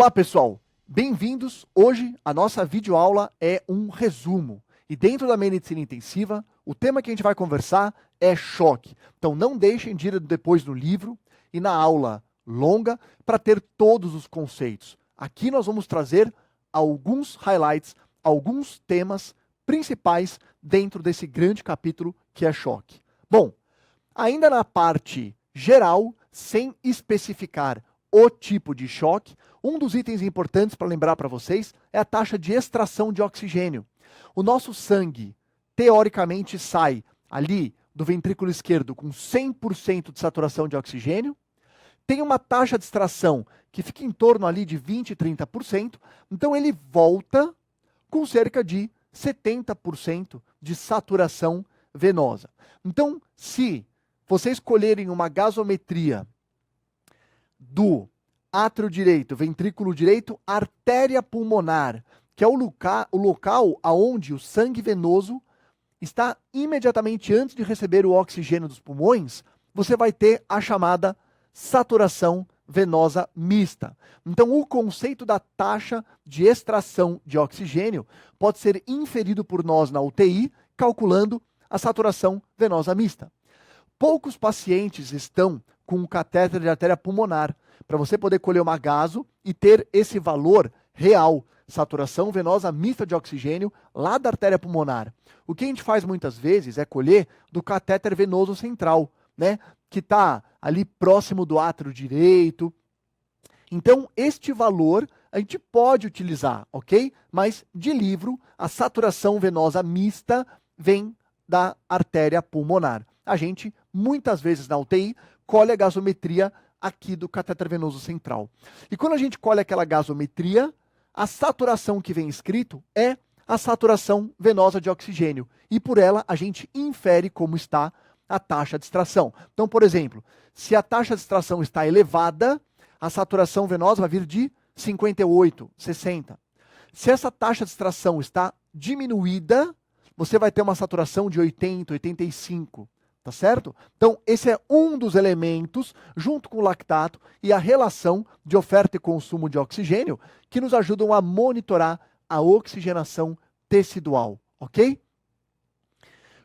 Olá pessoal, bem-vindos. Hoje a nossa videoaula é um resumo. E dentro da medicina intensiva, o tema que a gente vai conversar é choque. Então não deixem de ir depois no livro e na aula longa para ter todos os conceitos. Aqui nós vamos trazer alguns highlights, alguns temas principais dentro desse grande capítulo que é choque. Bom, ainda na parte geral, sem especificar o tipo de choque, um dos itens importantes para lembrar para vocês é a taxa de extração de oxigênio. O nosso sangue, teoricamente, sai ali do ventrículo esquerdo com 100% de saturação de oxigênio, tem uma taxa de extração que fica em torno ali de 20% e 30%, então ele volta com cerca de 70% de saturação venosa. Então, se vocês escolherem uma gasometria do átrio direito, ventrículo direito, artéria pulmonar, que é o local aonde o sangue venoso está imediatamente antes de receber o oxigênio dos pulmões, você vai ter a chamada saturação venosa mista. Então, o conceito da taxa de extração de oxigênio pode ser inferido por nós na UTI, calculando a saturação venosa mista. Poucos pacientes estão com um catéter de artéria pulmonar, para você poder colher uma gaso e ter esse valor real, saturação venosa mista de oxigênio, lá da artéria pulmonar. O que a gente faz muitas vezes é colher do catéter venoso central, né, que está ali próximo do átrio direito. Então, este valor a gente pode utilizar, ok? Mas, de livro, a saturação venosa mista vem da artéria pulmonar. A gente, muitas vezes na UTI, colhe a gasometria aqui do catéter venoso central. E quando a gente colhe aquela gasometria, a saturação que vem escrito é a saturação venosa de oxigênio. E por ela a gente infere como está a taxa de extração. Então, por exemplo, se a taxa de extração está elevada, a saturação venosa vai vir de 58, 60. Se essa taxa de extração está diminuída, você vai ter uma saturação de 80, 85. Tá certo? Então, esse é um dos elementos, junto com o lactato e a relação de oferta e consumo de oxigênio, que nos ajudam a monitorar a oxigenação tecidual, ok?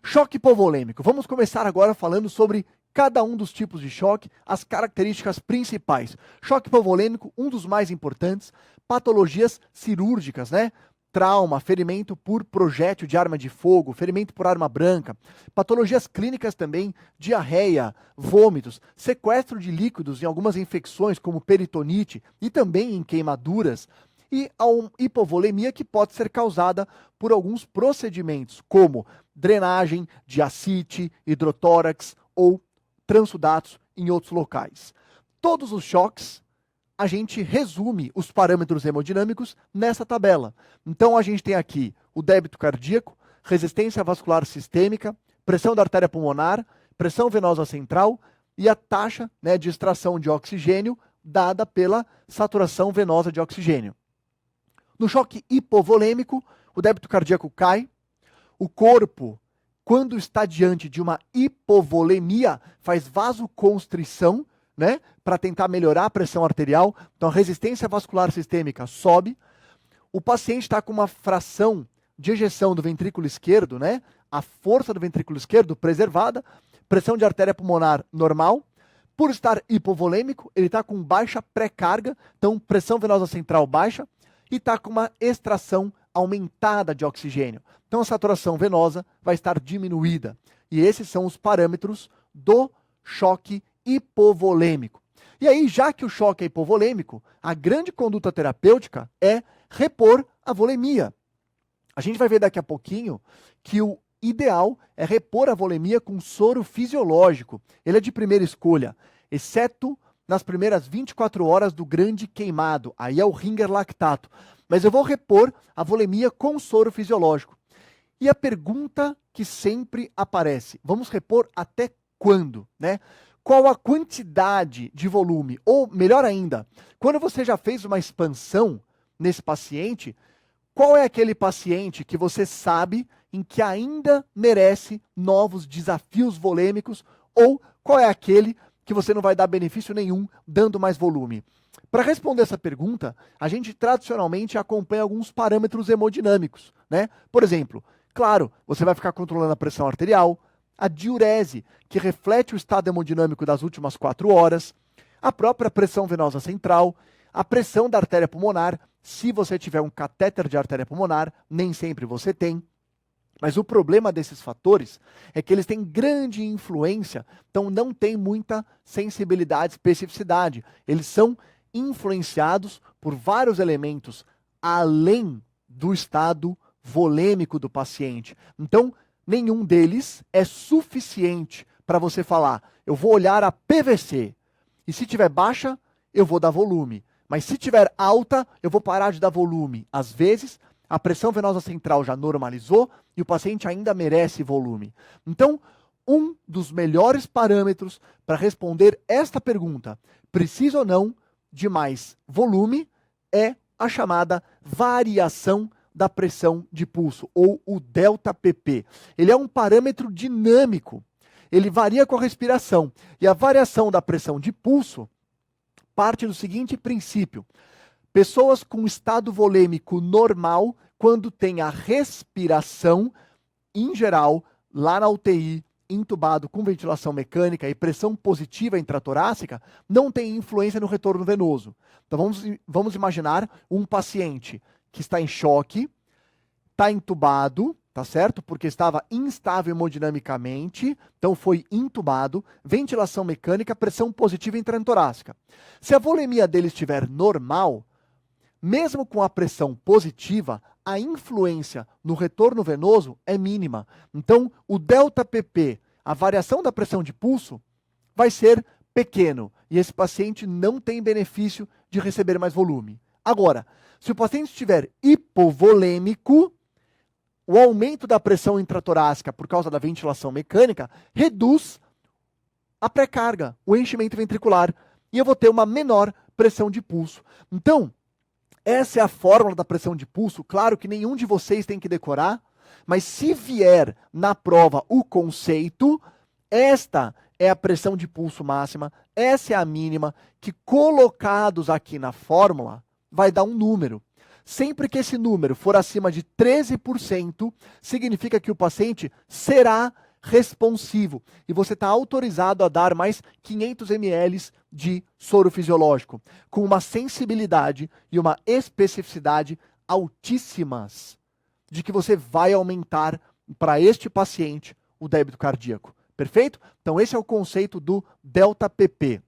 Choque hipovolêmico. Vamos começar agora falando sobre cada um dos tipos de choque, as características principais. Choque hipovolêmico, um dos mais importantes, patologias cirúrgicas, né? Trauma, ferimento por projétil de arma de fogo, ferimento por arma branca, patologias clínicas também, diarreia, vômitos, sequestro de líquidos em algumas infecções como peritonite e também em queimaduras, e a hipovolemia que pode ser causada por alguns procedimentos como drenagem de ascite, hidrotórax ou transudatos em outros locais. Todos os choques, a gente resume os parâmetros hemodinâmicos nessa tabela. Então, a gente tem aqui o débito cardíaco, resistência vascular sistêmica, pressão da artéria pulmonar, pressão venosa central e a taxa, né, de extração de oxigênio dada pela saturação venosa de oxigênio. No choque hipovolêmico, o débito cardíaco cai, o corpo, quando está diante de uma hipovolemia, faz vasoconstrição, né, para tentar melhorar a pressão arterial. Então a resistência vascular sistêmica sobe. O paciente está com uma fração de ejeção do ventrículo esquerdo, né, a força do ventrículo esquerdo preservada, pressão de artéria pulmonar normal. Por estar hipovolêmico, ele está com baixa pré-carga, então pressão venosa central baixa, e está com uma extração aumentada de oxigênio. Então a saturação venosa vai estar diminuída. E esses são os parâmetros do choque hipovolêmico. E aí, já que o choque é hipovolêmico, a grande conduta terapêutica é repor a volemia. A gente vai ver daqui a pouquinho que o ideal é repor a volemia com soro fisiológico. Ele é de primeira escolha, exceto nas primeiras 24 horas do grande queimado. Aí é o Ringer lactato. Mas eu vou repor a volemia com soro fisiológico. E a pergunta que sempre aparece, vamos repor até quando, né? Qual a quantidade de volume? Ou, melhor ainda, quando você já fez uma expansão nesse paciente, qual é aquele paciente que você sabe em que ainda merece novos desafios volêmicos? Ou qual é aquele que você não vai dar benefício nenhum dando mais volume? Para responder essa pergunta, a gente tradicionalmente acompanha alguns parâmetros hemodinâmicos, né? Por exemplo, claro, você vai ficar controlando a pressão arterial, a diurese, que reflete o estado hemodinâmico das últimas 4 horas, a própria pressão venosa central, a pressão da artéria pulmonar, se você tiver um catéter de artéria pulmonar, nem sempre você tem. Mas o problema desses fatores é que eles têm grande influência, então não tem muita sensibilidade, especificidade. Eles são influenciados por vários elementos além do estado volêmico do paciente. Então, nenhum deles é suficiente para você falar, eu vou olhar a PVC, e se tiver baixa, eu vou dar volume. Mas se tiver alta, eu vou parar de dar volume. Às vezes, a pressão venosa central já normalizou e o paciente ainda merece volume. Então, um dos melhores parâmetros para responder esta pergunta, precisa ou não de mais volume, é a chamada variação da pressão de pulso, ou o ΔPP. Ele é um parâmetro dinâmico. Ele varia com a respiração. E a variação da pressão de pulso parte do seguinte princípio. Pessoas com estado volêmico normal, quando tem a respiração, em geral, lá na UTI, intubado com ventilação mecânica e pressão positiva intratorácica, não tem influência no retorno venoso. Então vamos imaginar um paciente que está em choque, está intubado, tá certo? Porque estava instável hemodinamicamente, então foi intubado, ventilação mecânica, pressão positiva intratorácica. Se a volemia dele estiver normal, mesmo com a pressão positiva, a influência no retorno venoso é mínima. Então, o ΔPP, a variação da pressão de pulso, vai ser pequeno e esse paciente não tem benefício de receber mais volume. Agora, se o paciente estiver hipovolêmico, o aumento da pressão intratorácica por causa da ventilação mecânica reduz a pré-carga, o enchimento ventricular, e eu vou ter uma menor pressão de pulso. Então, essa é a fórmula da pressão de pulso. Claro que nenhum de vocês tem que decorar, mas se vier na prova o conceito, esta é a pressão de pulso máxima, essa é a mínima, que colocados aqui na fórmula, vai dar um número. Sempre que esse número for acima de 13%, significa que o paciente será responsivo e você está autorizado a dar mais 500 ml de soro fisiológico, com uma sensibilidade e uma especificidade altíssimas, de que você vai aumentar para este paciente o débito cardíaco. Perfeito? Então esse é o conceito do ΔPP.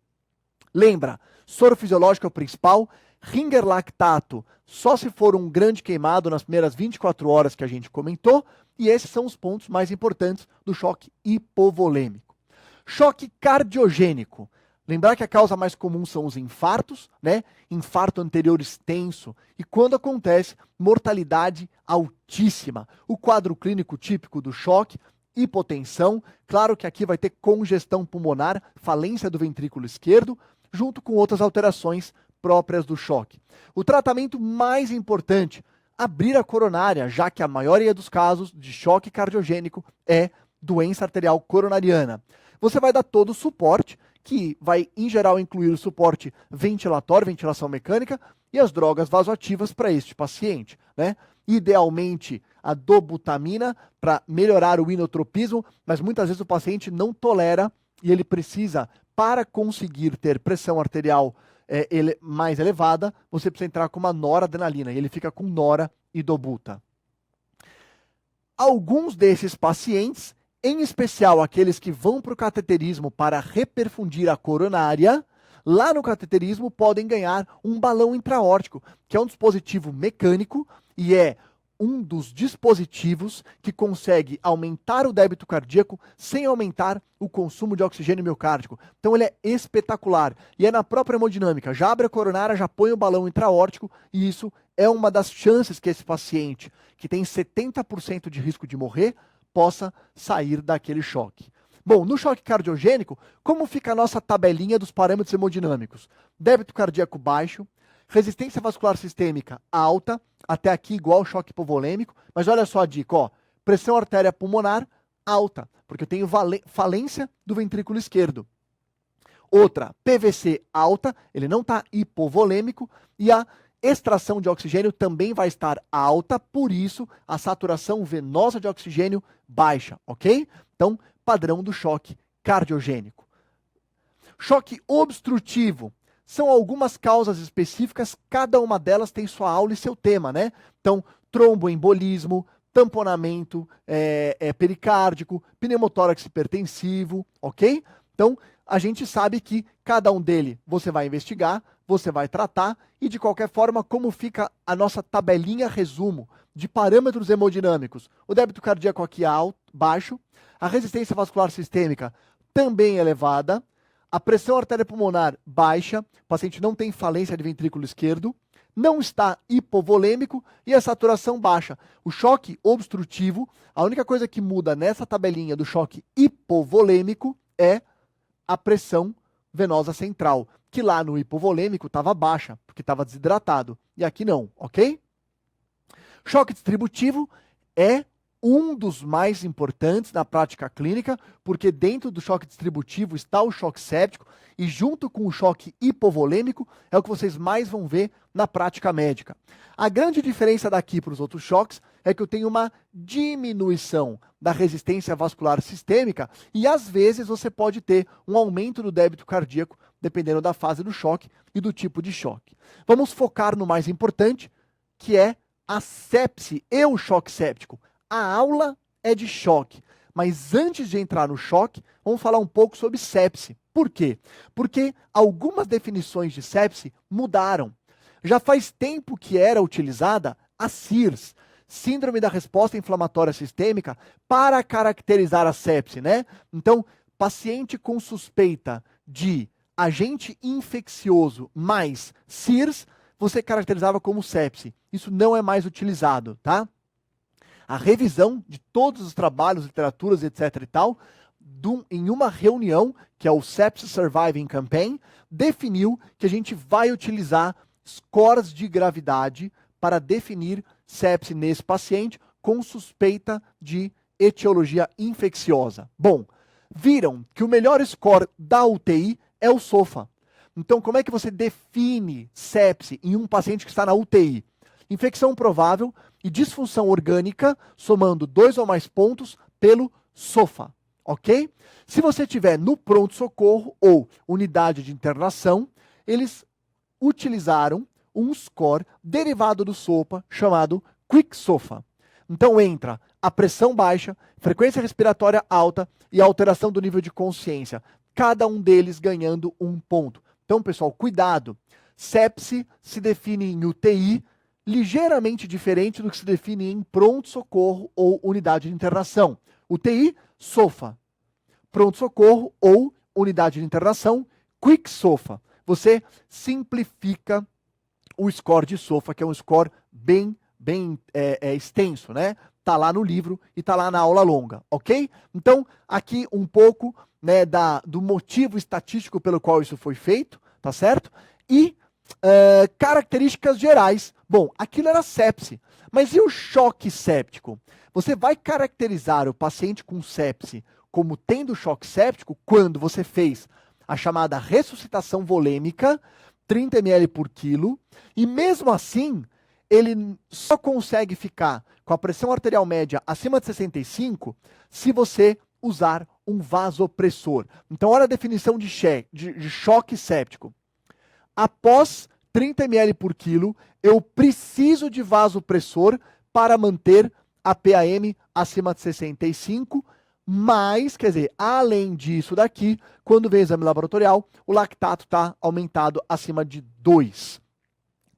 Lembra, soro fisiológico é o principal, Ringer lactato só se for um grande queimado nas primeiras 24 horas que a gente comentou, e esses são os pontos mais importantes do choque hipovolêmico. Choque cardiogênico. Lembrar que a causa mais comum são os infartos, né? Infarto anterior extenso, e quando acontece, mortalidade altíssima. O quadro clínico típico do choque, hipotensão, claro que aqui vai ter congestão pulmonar, falência do ventrículo esquerdo, junto com outras alterações próprias do choque. O tratamento mais importante, abrir a coronária, já que a maioria dos casos de choque cardiogênico é doença arterial coronariana. Você vai dar todo o suporte, que vai, em geral, incluir o suporte ventilatório, ventilação mecânica, e as drogas vasoativas para este paciente, né? Idealmente, a dobutamina para melhorar o inotropismo, mas muitas vezes o paciente não tolera e ele precisa, para conseguir ter pressão arterial mais elevada, você precisa entrar com uma noradrenalina, e ele fica com nora e dobuta. Alguns desses pacientes, em especial aqueles que vão para o cateterismo para reperfundir a coronária, lá no cateterismo podem ganhar um balão intraórtico, que é um dispositivo mecânico e é um dos dispositivos que consegue aumentar o débito cardíaco sem aumentar o consumo de oxigênio miocárdico. Então ele é espetacular. E é na própria hemodinâmica. Já abre a coronária, já põe o balão intraórtico e isso é uma das chances que esse paciente, que tem 70% de risco de morrer, possa sair daquele choque. Bom, no choque cardiogênico, como fica a nossa tabelinha dos parâmetros hemodinâmicos? Débito cardíaco baixo, resistência vascular sistêmica alta, até aqui igual ao choque hipovolêmico, mas olha só a dica, ó, pressão artéria pulmonar alta, porque eu tenho falência do ventrículo esquerdo. Outra, PVC alta, ele não está hipovolêmico, e a extração de oxigênio também vai estar alta, por isso a saturação venosa de oxigênio baixa, ok? Então, padrão do choque cardiogênico. Choque obstrutivo. São algumas causas específicas, cada uma delas tem sua aula e seu tema, né? Então, tromboembolismo, tamponamento pericárdico, pneumotórax hipertensivo, ok? Então, a gente sabe que cada um deles você vai investigar, você vai tratar, e de qualquer forma, como fica a nossa tabelinha resumo de parâmetros hemodinâmicos? O débito cardíaco aqui alto, baixo, a resistência vascular sistêmica também elevada, a pressão artéria pulmonar baixa, o paciente não tem falência de ventrículo esquerdo, não está hipovolêmico e a saturação baixa. O choque obstrutivo, a única coisa que muda nessa tabelinha do choque hipovolêmico é a pressão venosa central, que lá no hipovolêmico estava baixa, porque estava desidratado, e aqui não, ok? Choque distributivo é um dos mais importantes na prática clínica, porque dentro do choque distributivo está o choque séptico, e junto com o choque hipovolêmico é o que vocês mais vão ver na prática médica. A grande diferença daqui para os outros choques é que eu tenho uma diminuição da resistência vascular sistêmica e às vezes você pode ter um aumento do débito cardíaco, dependendo da fase do choque e do tipo de choque. Vamos focar no mais importante, que é a sepse e o choque séptico. A aula é de choque, mas antes de entrar no choque, vamos falar um pouco sobre sepse. Por quê? Porque algumas definições de sepse mudaram. Já faz tempo que era utilizada a SIRS, Síndrome da Resposta Inflamatória Sistêmica, para caracterizar a sepse, né? Então, paciente com suspeita de agente infeccioso mais SIRS, você caracterizava como sepse. Isso não é mais utilizado, tá? A revisão de todos os trabalhos, literaturas, etc. e tal, em uma reunião, que é o Sepsis Surviving Campaign, definiu que a gente vai utilizar scores de gravidade para definir sepse nesse paciente com suspeita de etiologia infecciosa. Bom, viram que o melhor score da UTI é o SOFA. Então, como é que você define sepse em um paciente que está na UTI? Infecção provável e disfunção orgânica, somando 2 ou mais pontos pelo SOFA, ok? Se você tiver no pronto-socorro ou unidade de internação, eles utilizaram um score derivado do SOFA chamado Quick SOFA. Então entra a pressão baixa, frequência respiratória alta e a alteração do nível de consciência, cada um deles ganhando um ponto. Então, pessoal, cuidado. Sepse se define em UTI, ligeiramente diferente do que se define em pronto-socorro ou unidade de internação. UTI, SOFA. Pronto-socorro ou unidade de internação, Quick SOFA. Você simplifica o score de SOFA, que é um score bem extenso, né? Tá lá no livro e tá lá na aula longa, ok? Então, aqui um pouco, né, do motivo estatístico pelo qual isso foi feito, tá certo? E características gerais. Bom, aquilo era sepse, mas e o choque séptico? Você vai caracterizar o paciente com sepse como tendo choque séptico quando você fez a chamada ressuscitação volêmica, 30 ml por quilo, e mesmo assim, ele só consegue ficar com a pressão arterial média acima de 65 se você usar um vasopressor. Então, olha a definição de choque séptico. Após 30 ml por quilo, eu preciso de vasopressor para manter a PAM acima de 65, mas, quer dizer, além disso daqui, quando vem o exame laboratorial, o lactato está aumentado acima de 2.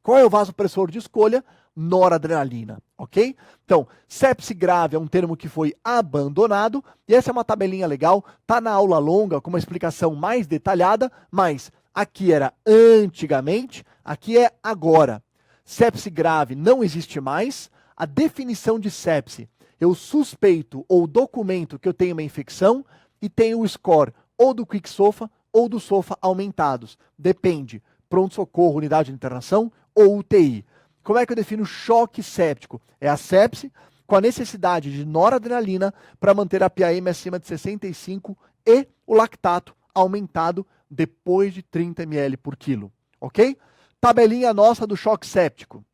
Qual é o vasopressor de escolha? Noradrenalina, ok? Então, sepse grave é um termo que foi abandonado, e essa é uma tabelinha legal, tá na aula longa com uma explicação mais detalhada, mas aqui era antigamente, aqui é agora. Sepse grave não existe mais, a definição de sepse, eu suspeito ou documento que eu tenho uma infecção e tenho o score ou do Quick SOFA ou do SOFA aumentados. Depende, pronto-socorro, unidade de internação ou UTI. Como é que eu defino choque séptico? É a sepse com a necessidade de noradrenalina para manter a PAM acima de 65 e o lactato aumentado depois de 30 ml por quilo, ok? Tabelinha nossa do choque séptico.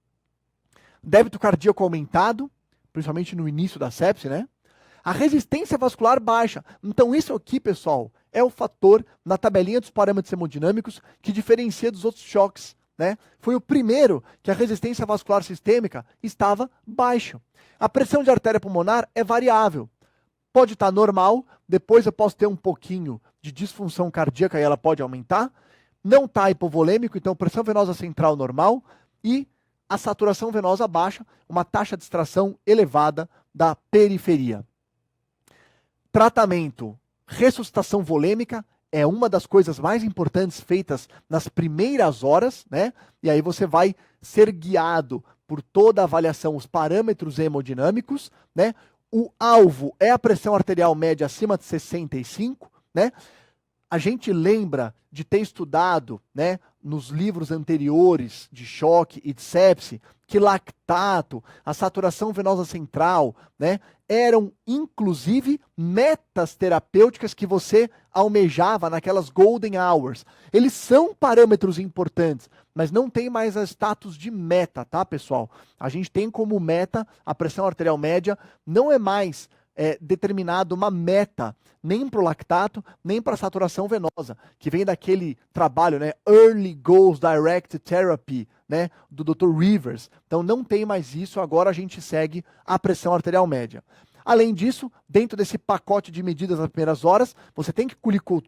Débito cardíaco aumentado, principalmente no início da sepse, né? A resistência vascular baixa. Então isso aqui, pessoal, é o fator na tabelinha dos parâmetros hemodinâmicos que diferencia dos outros choques, né? Foi o primeiro que a resistência vascular sistêmica estava baixa. A pressão de artéria pulmonar é variável. Pode estar normal, depois eu posso ter um pouquinho de disfunção cardíaca e ela pode aumentar. Não está hipovolêmico, então pressão venosa central normal e a saturação venosa baixa, uma taxa de extração elevada da periferia. Tratamento, ressuscitação volêmica é uma das coisas mais importantes feitas nas primeiras horas, né? E aí você vai ser guiado por toda a avaliação, os parâmetros hemodinâmicos, né? O alvo é a pressão arterial média acima de 65, né? A gente lembra de ter estudado, né, nos livros anteriores de choque e de sepse, que lactato, a saturação venosa central, né, eram inclusive metas terapêuticas que você almejava naquelas golden hours. Eles são parâmetros importantes, mas não tem mais a status de meta, tá, pessoal? A gente tem como meta a pressão arterial média, não é mais determinado uma meta, nem para o lactato, nem para a saturação venosa, que vem daquele trabalho, né, Early Goals Directed Therapy, né, do Dr. Rivers. Então não tem mais isso, agora a gente segue a pressão arterial média. Além disso, dentro desse pacote de medidas nas primeiras horas, você tem que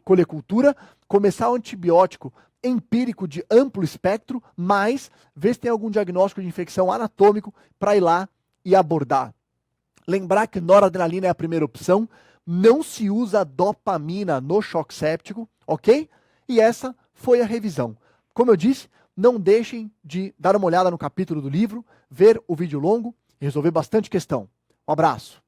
colher cultura, começar o antibiótico empírico de amplo espectro, mas ver se tem algum diagnóstico de infecção anatômico para ir lá e abordar. Lembrar que noradrenalina é a primeira opção, não se usa dopamina no choque séptico, ok? E essa foi a revisão. Como eu disse, não deixem de dar uma olhada no capítulo do livro, ver o vídeo longo e resolver bastante questão. Um abraço.